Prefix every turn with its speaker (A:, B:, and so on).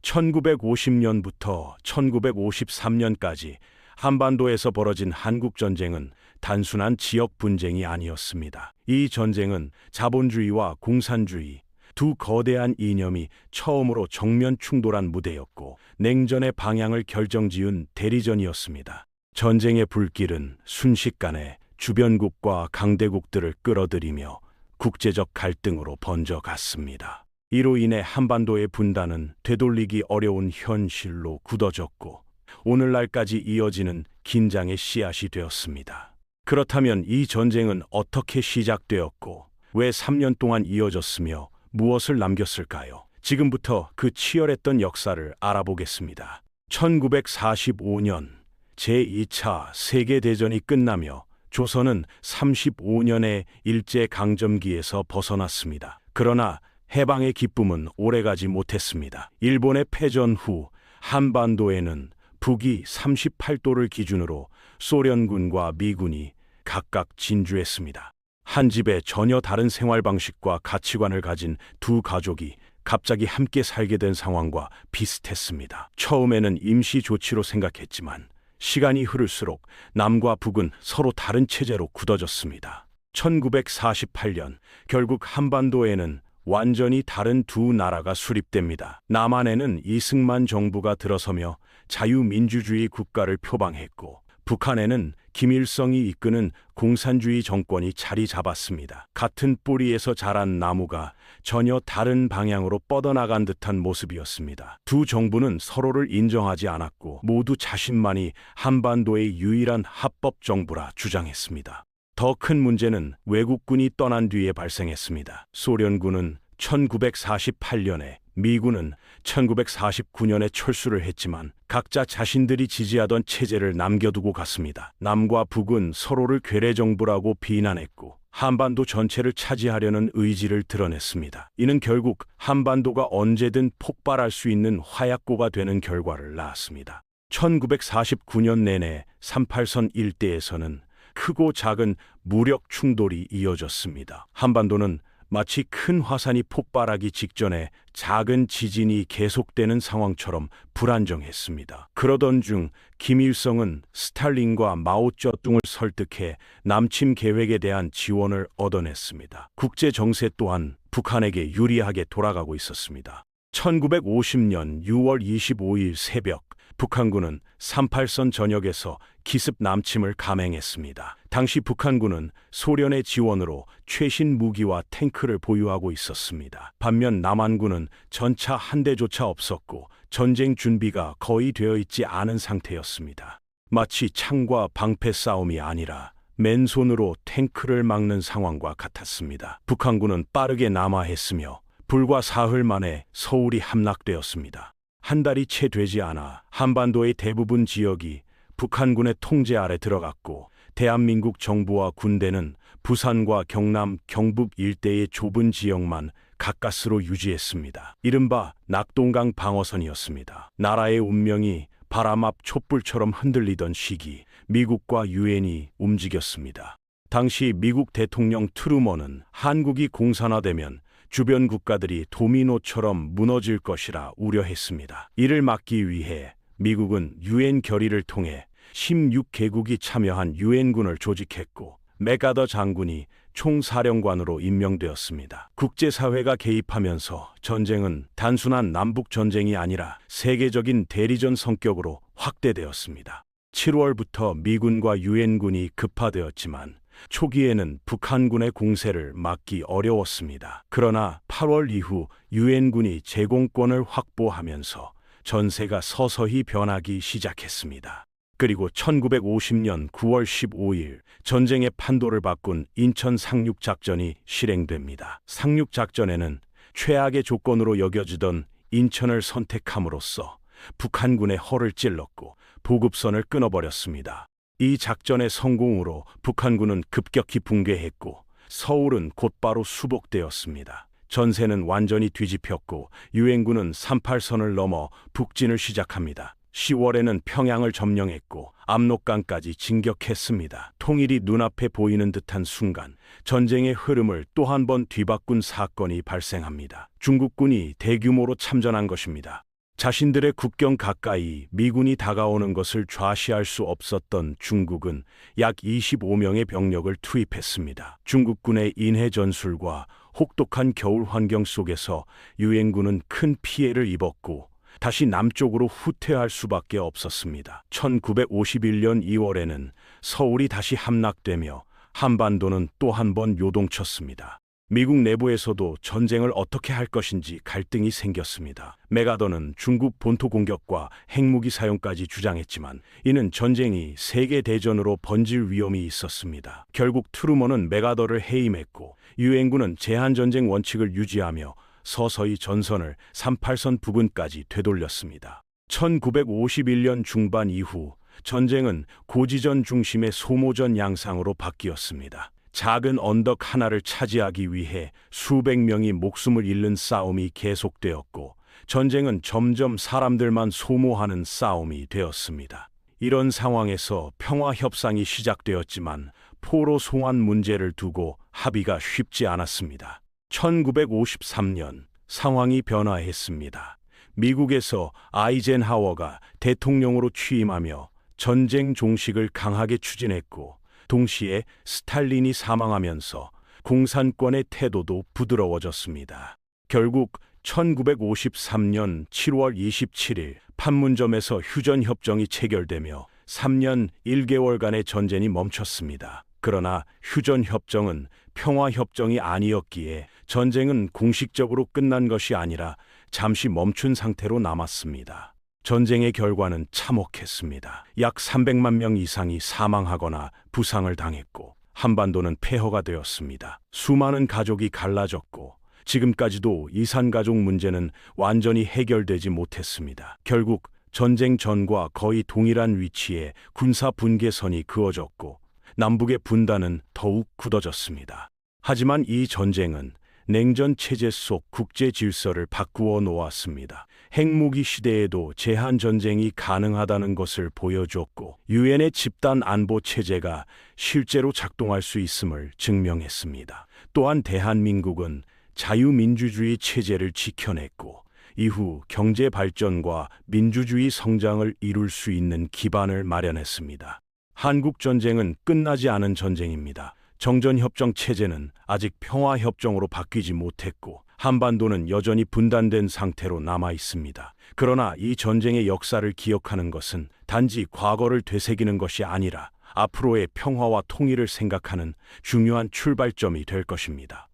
A: 1950년부터 1953년까지 한반도에서 벌어진 한국전쟁은 단순한 지역 분쟁이 아니었습니다. 이 전쟁은 자본주의와 공산주의, 두 거대한 이념이 처음으로 정면 충돌한 무대였고 냉전의 방향을 결정지은 대리전이었습니다. 전쟁의 불길은 순식간에 주변국과 강대국들을 끌어들이며 국제적 갈등으로 번져갔습니다. 이로 인해 한반도의 분단은 되돌리기 어려운 현실로 굳어졌고 오늘날까지 이어지는 긴장의 씨앗이 되었습니다. 그렇다면 이 전쟁은 어떻게 시작되었고 왜 3년 동안 이어졌으며 무엇을 남겼을까요? 지금부터 그 치열했던 역사를 알아보겠습니다. 1945년 제2차 세계대전이 끝나며 조선은 35년의 일제강점기에서 벗어났습니다. 그러나 해방의 기쁨은 오래가지 못했습니다. 일본의 패전 후 한반도에는 북위 38도를 기준으로 소련군과 미군이 각각 진주했습니다. 한 집에 전혀 다른 생활 방식과 가치관을 가진 두 가족이 갑자기 함께 살게 된 상황과 비슷했습니다. 처음에는 임시 조치로 생각했지만 시간이 흐를수록 남과 북은 서로 다른 체제로 굳어졌습니다. 1948년 결국 한반도에는 완전히 다른 두 나라가 수립됩니다. 남한에는 이승만 정부가 들어서며 자유민주주의 국가를 표방했고 북한에는 김일성이 이끄는 공산주의 정권이 자리 잡았습니다. 같은 뿌리에서 자란 나무가 전혀 다른 방향으로 뻗어나간 듯한 모습이었습니다. 두 정부는 서로를 인정하지 않았고 모두 자신만이 한반도의 유일한 합법 정부라 주장했습니다. 더 큰 문제는 외국군이 떠난 뒤에 발생했습니다. 소련군은 1948년에, 미군은 1949년에 철수를 했지만 각자 자신들이 지지하던 체제를 남겨두고 갔습니다. 남과 북은 서로를 괴뢰정부라고 비난했고 한반도 전체를 차지하려는 의지를 드러냈습니다. 이는 결국 한반도가 언제든 폭발할 수 있는 화약고가 되는 결과를 낳았습니다. 1949년 내내 38선 일대에서는 크고 작은 무력 충돌이 이어졌습니다. 한반도는 마치 큰 화산이 폭발하기 직전에 작은 지진이 계속되는 상황처럼 불안정했습니다. 그러던 중 김일성은 스탈린과 마오쩌둥을 설득해 남침 계획에 대한 지원을 얻어냈습니다. 국제 정세 또한 북한에게 유리하게 돌아가고 있었습니다. 1950년 6월 25일 새벽 북한군은 38선 전역에서 기습 남침을 감행했습니다. 당시 북한군은 소련의 지원으로 최신 무기와 탱크를 보유하고 있었습니다. 반면 남한군은 전차 한 대조차 없었고 전쟁 준비가 거의 되어 있지 않은 상태였습니다. 마치 창과 방패 싸움이 아니라 맨손으로 탱크를 막는 상황과 같았습니다. 북한군은 빠르게 남하했으며 불과 사흘 만에 서울이 함락되었습니다. 한 달이 채 되지 않아 한반도의 대부분 지역이 북한군의 통제 아래 들어갔고 대한민국 정부와 군대는 부산과 경남, 경북 일대의 좁은 지역만 가까스로 유지했습니다. 이른바 낙동강 방어선이었습니다. 나라의 운명이 바람 앞 촛불처럼 흔들리던 시기 미국과 유엔이 움직였습니다. 당시 미국 대통령 트루먼은 한국이 공산화되면 주변 국가들이 도미노처럼 무너질 것이라 우려했습니다. 이를 막기 위해 미국은 유엔 결의를 통해 16개국이 참여한 유엔군을 조직했고 맥가더 장군이 총사령관으로 임명되었습니다. 국제사회가 개입하면서 전쟁은 단순한 남북전쟁이 아니라 세계적인 대리전 성격으로 확대되었습니다. 7월부터 미군과 유엔군이 급파되었지만 초기에는 북한군의 공세를 막기 어려웠습니다. 그러나 8월 이후 유엔군이 제공권을 확보하면서 전세가 서서히 변하기 시작했습니다. 그리고 1950년 9월 15일 전쟁의 판도를 바꾼 인천 상륙작전이 실행됩니다. 상륙작전에는 최악의 조건으로 여겨지던 인천을 선택함으로써 북한군의 허를 찔렀고 보급선을 끊어버렸습니다. 이 작전의 성공으로 북한군은 급격히 붕괴했고 서울은 곧바로 수복되었습니다. 전세는 완전히 뒤집혔고 유엔군은 38선을 넘어 북진을 시작합니다. 10월에는 평양을 점령했고 압록강까지 진격했습니다. 통일이 눈앞에 보이는 듯한 순간 전쟁의 흐름을 또 한 번 뒤바꾼 사건이 발생합니다. 중국군이 대규모로 참전한 것입니다. 자신들의 국경 가까이 미군이 다가오는 것을 좌시할 수 없었던 중국은 약 25명의 병력을 투입했습니다. 중국군의 인해 전술과 혹독한 겨울 환경 속에서 유엔군은 큰 피해를 입었고 다시 남쪽으로 후퇴할 수밖에 없었습니다. 1951년 2월에는 서울이 다시 함락되며 한반도는 또 한 번 요동쳤습니다. 미국 내부에서도 전쟁을 어떻게 할 것인지 갈등이 생겼습니다. 맥아더는 중국 본토 공격과 핵무기 사용까지 주장했지만 이는 전쟁이 세계 대전으로 번질 위험이 있었습니다. 결국 트루먼은 맥아더를 해임했고 유엔군은 제한전쟁 원칙을 유지하며 서서히 전선을 38선 부근까지 되돌렸습니다. 1951년 중반 이후 전쟁은 고지전 중심의 소모전 양상으로 바뀌었습니다. 작은 언덕 하나를 차지하기 위해 수백 명이 목숨을 잃는 싸움이 계속되었고 전쟁은 점점 사람들만 소모하는 싸움이 되었습니다. 이런 상황에서 평화 협상이 시작되었지만 포로 송환 문제를 두고 합의가 쉽지 않았습니다. 1953년 상황이 변화했습니다. 미국에서 아이젠하워가 대통령으로 취임하며 전쟁 종식을 강하게 추진했고 동시에 스탈린이 사망하면서 공산권의 태도도 부드러워졌습니다. 결국 1953년 7월 27일 판문점에서 휴전협정이 체결되며 3년 1개월간의 전쟁이 멈췄습니다. 그러나 휴전협정은 평화협정이 아니었기에 전쟁은 공식적으로 끝난 것이 아니라 잠시 멈춘 상태로 남았습니다. 전쟁의 결과는 참혹했습니다. 약 300만 명 이상이 사망하거나 부상을 당했고 한반도는 폐허가 되었습니다. 수많은 가족이 갈라졌고 지금까지도 이산가족 문제는 완전히 해결되지 못했습니다. 결국 전쟁 전과 거의 동일한 위치에 군사 분계선이 그어졌고 남북의 분단은 더욱 굳어졌습니다. 하지만 이 전쟁은 냉전 체제 속 국제 질서를 바꾸어 놓았습니다. 핵무기 시대에도 제한 전쟁이 가능하다는 것을 보여줬고 유엔의 집단 안보 체제가 실제로 작동할 수 있음을 증명했습니다. 또한 대한민국은 자유민주주의 체제를 지켜냈고 이후 경제 발전과 민주주의 성장을 이룰 수 있는 기반을 마련했습니다. 한국 전쟁은 끝나지 않은 전쟁입니다. 정전협정 체제는 아직 평화협정으로 바뀌지 못했고 한반도는 여전히 분단된 상태로 남아 있습니다. 그러나 이 전쟁의 역사를 기억하는 것은 단지 과거를 되새기는 것이 아니라 앞으로의 평화와 통일을 생각하는 중요한 출발점이 될 것입니다.